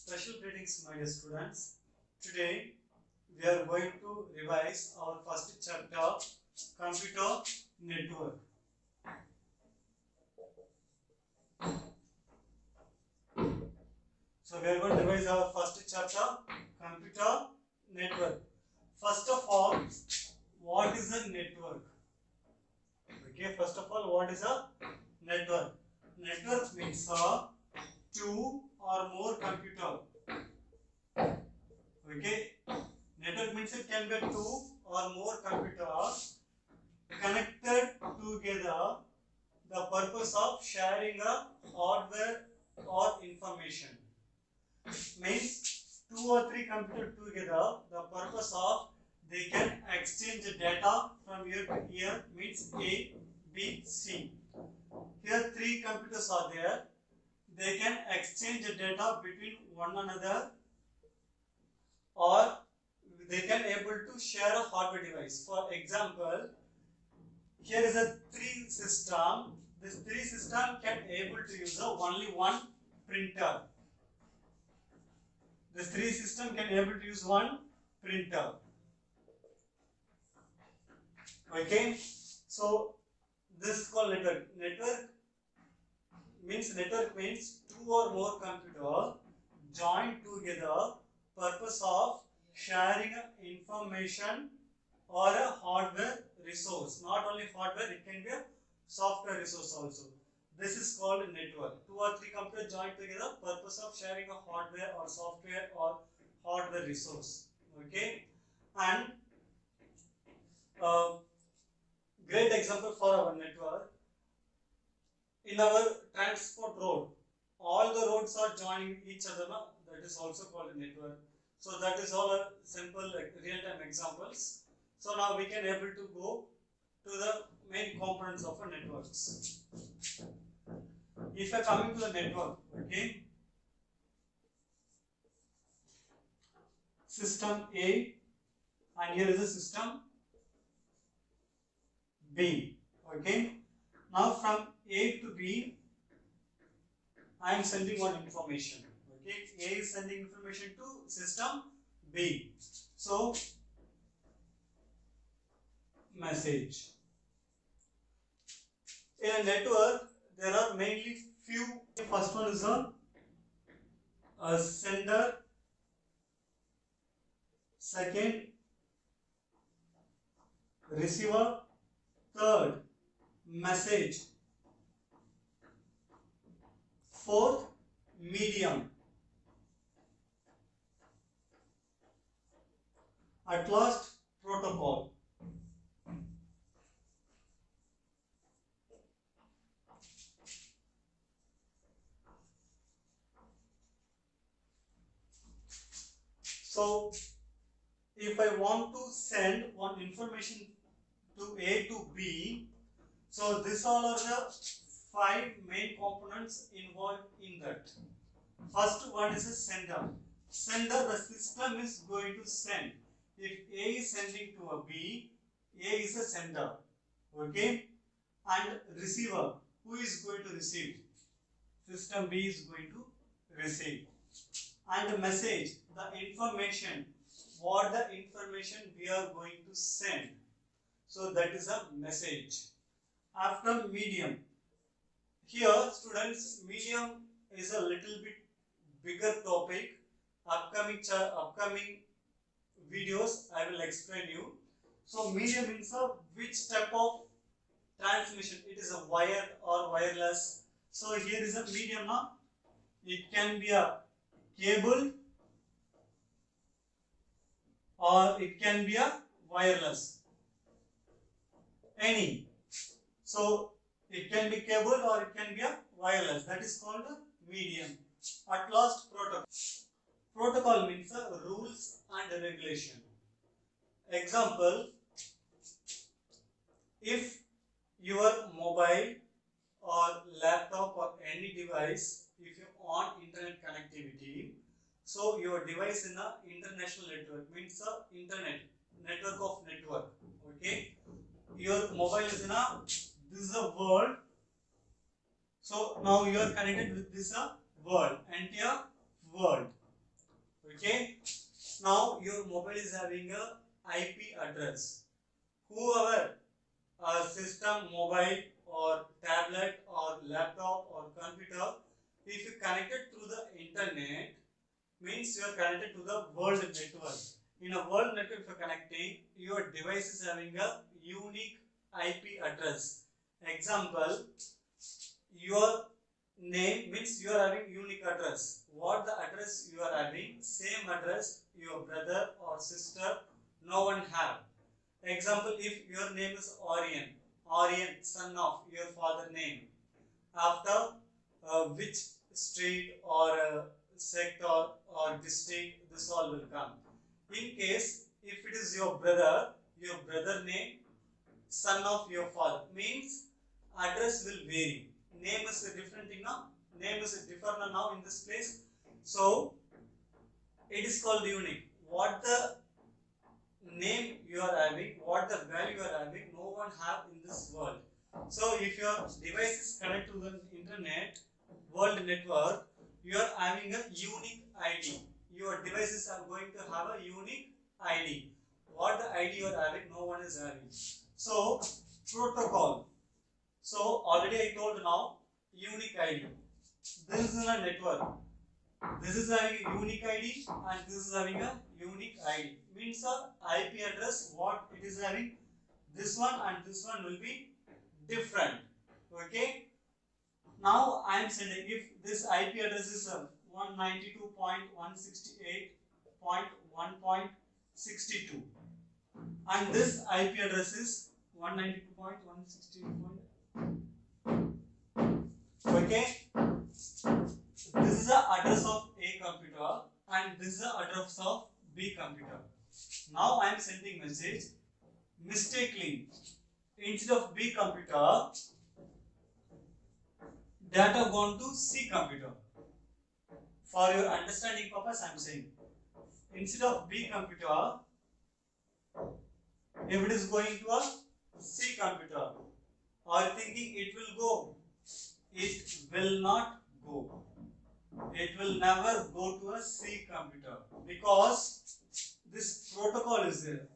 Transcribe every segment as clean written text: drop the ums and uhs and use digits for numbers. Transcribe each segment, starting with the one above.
Special greetings, my dear students. Today we are going to revise our first chapter, Computer Network. So we are going to revise our first chapter, Computer Network. First of all, what is a network? Okay, first of all, what is a network? Network means two or more computer. Okay, network means it can be two or more computers connected together the purpose of sharing a hardware or information. Means two or three computers together, the purpose of they can exchange data from here to here, means A, B, C. Here three computers are there. They can exchange data between one another, or they can able to share a hardware device. For example, here is a three system. This three system can able to use only one printer. This three system can able to use one printer. Okay, so this is called network. Network means two or more computers joined together purpose of sharing information or a hardware resource. Not only hardware, it can be a software resource also. This is called a network. Two or three computers joined together purpose of sharing a hardware or software or hardware resource. Okay, and great example for our network. In our transport road, all the roads are joining each other. No? That is also called a network. So that is all a simple real-time examples. So now we can able to go to the main components of a networks. If you are coming to the network, okay, system A, and here is the system B. Okay, now from A to B, I am sending one information. Okay, A is sending information to system B. So message. In a network, there are mainly few. First one is a sender. Second, receiver. Third, message. Fourth, medium. At last, protocol. So, if I want to send one information to A to B, so these all are the five main components involved in that. First one is a sender. Sender, the system is going to send. If A is sending to a B, A is a sender. Okay? And receiver, who is going to receive? System B is going to receive. And the message, the information, what the information we are going to send. So that is a message. After medium, here students, medium is a little bit bigger topic. Upcoming videos I will explain you. So medium means which type of transmission. It is a wired or wireless. So here is a medium now. It can be a cable or it can be a wireless. Any. So it can be cable or it can be a wireless. That is called a medium. At last, protocol. Protocol means rules and regulation. Example, if your mobile or laptop or any device, if you on internet connectivity, so your device in a international network, means network of network. Okay, your mobile is in a, this is a world. So now you are connected with this world, entire world. Okay. Now your mobile is having a IP address. Whoever system, mobile or tablet or laptop or computer, if you connected through the internet, means you are connected to the world network. In a world network, if you are connecting, your device is having a unique IP address. Example, your name means you are having unique address. What the address you are having, same address your brother or sister, no one have. Example, if your name is Orion, son of your father name, after which street or sector or district, this all will come. In case if it is your brother name, son of your father, means address will vary. Name is a different thing now. Name is different now in this place. So it is called unique. What the name you are having, what the value you are having, no one have in this world. So if your device is connected to the internet world network, you are having a unique ID. Your devices are going to have a unique ID. What the ID you are having, no one is having. So protocol. So already I told now unique ID. This is a network. This is having a unique ID and this is having a unique ID. Means the IP address what it is having, this one and this one will be different. Okay. Now I am sending, if this IP address is 192.168.1.62 and this IP address is 192.168. Okay. This is the address of A computer and this is the address of B computer. Now I am sending message mistakenly, instead of B computer, data gone to C computer. For your understanding purpose I am saying, instead of B computer, if it is going to a C computer, are you thinking it will go? It will not go. It will never go to a C computer because this protocol is there.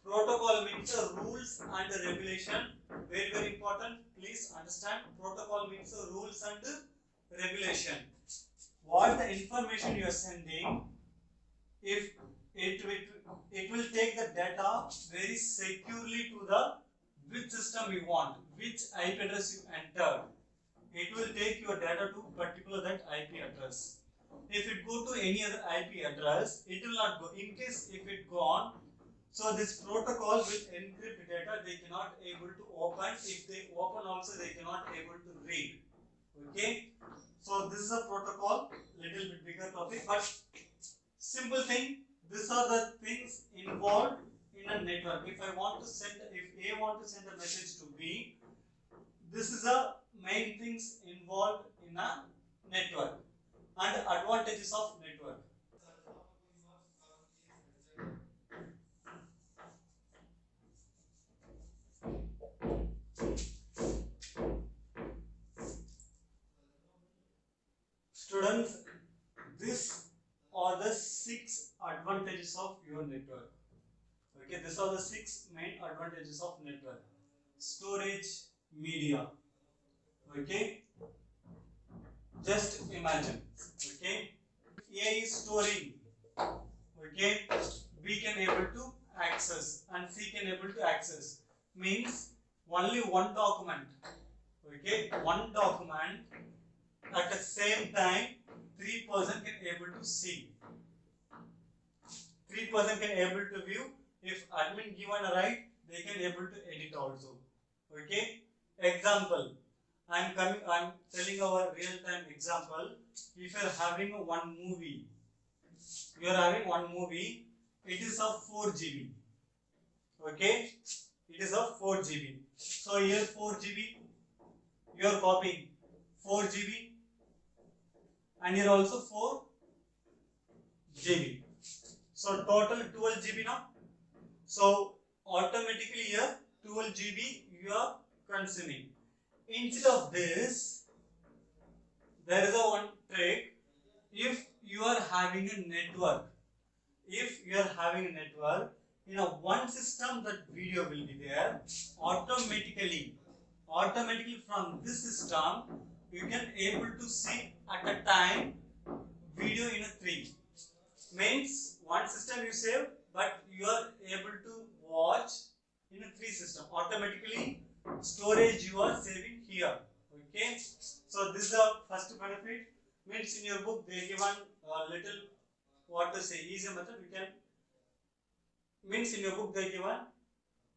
Protocol means the rules and the regulation. Very, very important. Please understand. Protocol means the rules and the regulation. What the information you are sending, if it will take the data very securely to the which system you want, which IP address you entered. It will take your data to particular that IP address. If it go to any other IP address, it will not go. In case if it gone, so this protocol will encrypt data. They cannot able to open. If they open also, they cannot able to read. Okay. So this is a protocol. Little bit bigger topic, but simple thing. These are the things involved in a network. If I want to send, if A want to send a message to B, this is the main things involved in a network and advantages of network. Students, these are the 6 advantages of your network. Okay, these are the 6 main advantages of network. Storage media. Okay, just imagine. Okay, A is storing. Okay, B can able to access and C can able to access. Means only one document. Okay, one document at the same time 3 person can able to see. 3 person can able to view. If admin given a right, they can able to edit also. Okay. Example. I'm telling our real time example. If you are having one movie, you are having one movie. It is of 4 GB. Okay. It is of 4 GB. So here 4 GB. You are copying 4 GB. And here also 4 GB. So total 12 GB now. So automatically here 12 GB you are consuming. Instead of this, there is a one trick. If you are having having a network, if you are having a network, in a one system that video will be there, automatically from this system you can able to see at a time video in a 3. Means one system you save, but you are able to watch in a 3 system. Automatically storage you are saving here. Okay, so this is the first benefit. Means in your book they given a little, what to say, easy method. You can, means in your book they given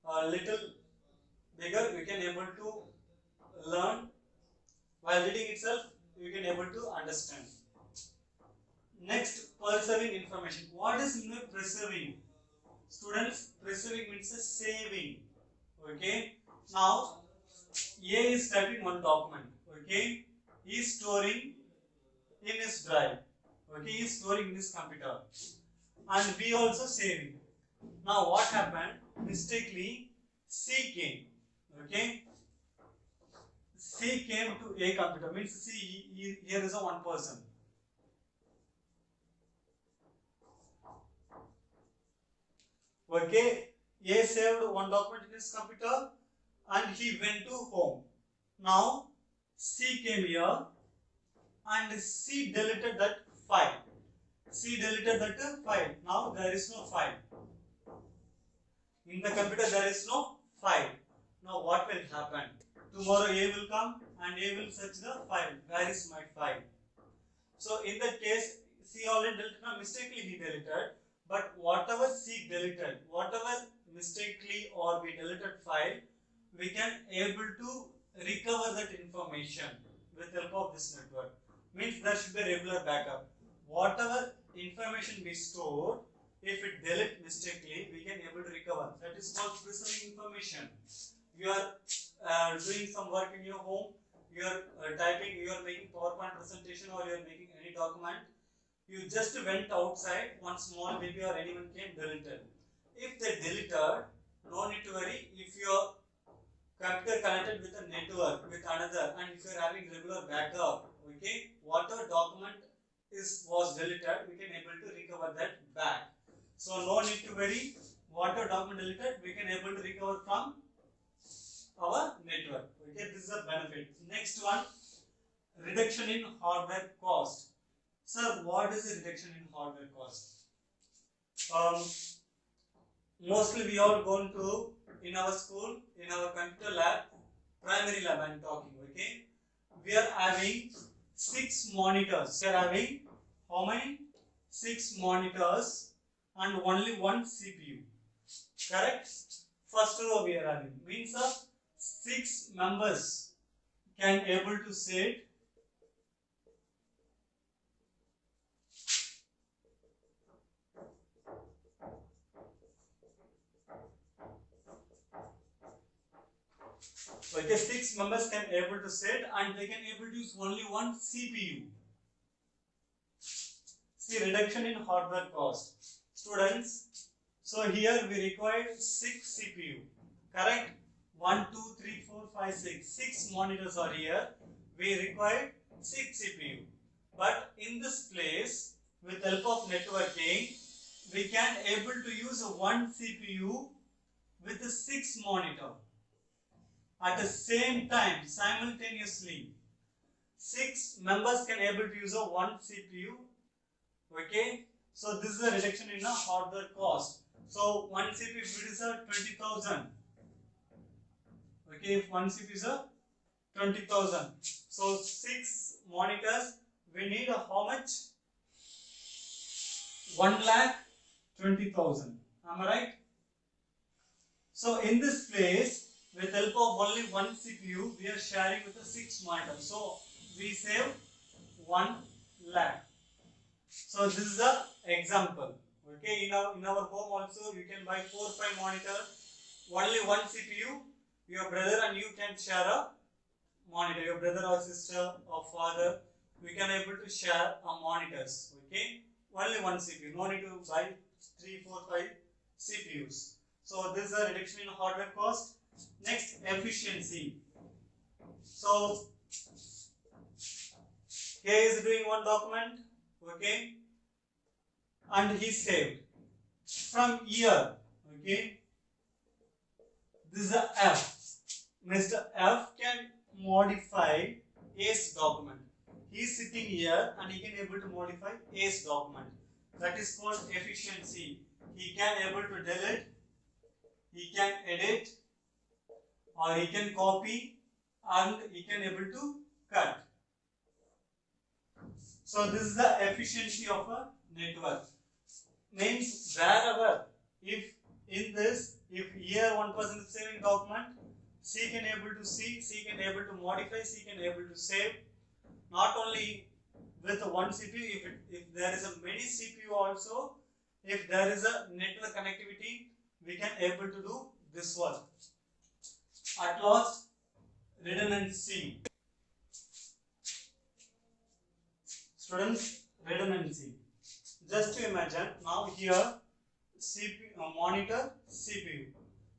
a little bigger, you can able to learn while reading itself, you can able to understand. Next, preserving information. What is preserving? Students, preserving means a saving. Okay, now A is typing one document. Okay, he is storing in his drive. Okay, he is storing in his computer, and B also saving. Now what happened? Mistakenly C came. Okay, C came to A computer. Means C, here is a one person. Okay, A saved one document in his computer and he went to home. Now C came here and C deleted that file. C deleted that file. Now there is no file. In the computer there is no file. Now what will happen? Tomorrow A will come and A will search the file. Where is my file? So in that case, C already deleted. Now mistakenly he deleted. But whatever C deleted, whatever mistakenly or we deleted file, we can able to recover that information with the help of this network. Means there should be a regular backup. Whatever information we stored, if it delete mistakenly, we can able to recover. That is called preserving information. You are doing some work in your home, you are typing, you are making PowerPoint presentation or you are making any document. You just went outside, one small baby or anyone came, deleted. If they deleted, no need to worry. If your computer connected with a network with another, and if you are having regular backup, okay, whatever document was deleted, we can able to recover that back. So no need to worry. Whatever document deleted, we can able to recover from our network. Okay, this is a benefit. Next one, reduction in hardware cost. Sir, what is the reduction in hardware cost? Mostly we all gone to, in our school, in our computer lab, primary lab I am talking, okay? We are having 6 monitors. We are having how many? 6 monitors and only one CPU. Correct? First row we are having. Means 6 members can able to sit . Okay, 6 members can able to sit and they can able to use only one CPU. See, reduction in hardware cost. Students, so here we require 6 CPU. Correct? 1, 2, 3, 4, 5, 6. 6 monitors are here. We require 6 CPU. But in this place, with help of networking, we can able to use one CPU with the 6 monitor. At the same time, simultaneously, 6 members can able to use one CPU. Okay, so this is a reduction in the hardware cost. So one CPU if it is a 20,000. Okay, if one CPU is a 20,000. So 6 monitors, we need how much? 1,20,000. Am I right? So in this place, with help of only one CPU, we are sharing with the 6 monitors. So we save 1 lakh. So this is the example. Okay, in our home also you can buy 4 or 5 monitors. Only one CPU. Your brother and you can share a monitor. Your brother or sister or father, we can able to share a monitors. Okay, only one CPU. No need to buy 3, 4, 5 CPUs. So this is a reduction in hardware cost. Next, efficiency. So here is doing one document. Okay, and he saved. From here, okay, this is a F. Mr. F can modify A's document. He is sitting here and he can able to modify A's document. That is called efficiency. He can able to delete, he can edit, or he can copy, and he can able to cut. So this is the efficiency of a network. Means wherever, if in this, if here one person is saving document, C can able to see, C can able to modify, C can able to save. Not only with one CPU, if there is a many CPU also, if there is a network connectivity, we can able to do this work. At last, redundancy. Students, redundancy. Just to imagine, now here CPU, monitor, CPU.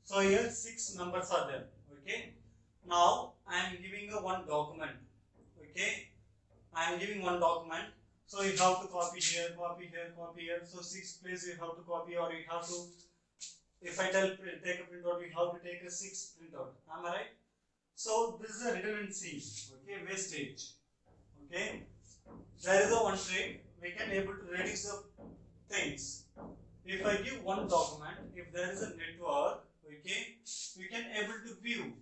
So here 6 numbers are there. Okay. Now I am giving a one document. Okay. I am giving one document. So you have to copy here, copy here, copy here. So 6 places you have to copy, or you have to, if I tell take a printout, you have to take a 6 printout. Am I right? So this is a redundancy. Okay, wastage. Okay. There is a one trick. We can able to reduce the things. If I give one document, if there is a network, okay, we can able to view.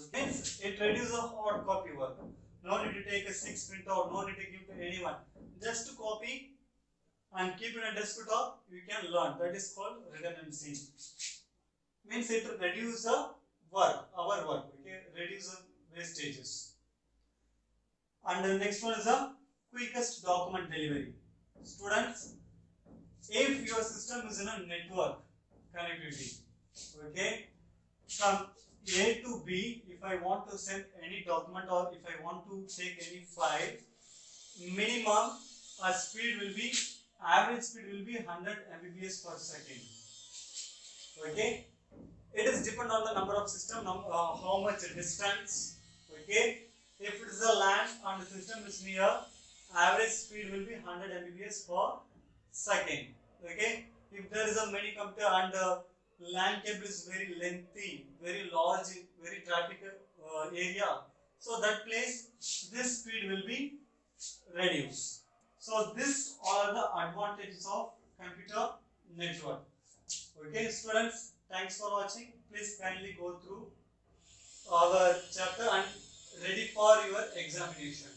Okay, it reduces the hard copy work. No need to take a 6 printout, no need to give to anyone. Just to copy and keep it on desktop, you can learn. That is called redundancy. Means it reduces the work, our work. Okay, reduce the wastages. And the next one is the quickest document delivery. Students, if your system is in a network connectivity, okay, from A to B, if I want to send any document or if I want to take any file, minimum speed will be, average speed will be 100 Mbps per second. Okay, it is depend on the number of system, how much distance. Okay, if it is a LAN and the system is near, average speed will be 100 Mbps per second. Okay, if there is a many computer and the LAN cable is very lengthy, very large, very traffic area, so that place this speed will be reduced. So this are the advantages of computer network. Okay, students, thanks for watching. Please kindly go through our chapter and ready for your examination.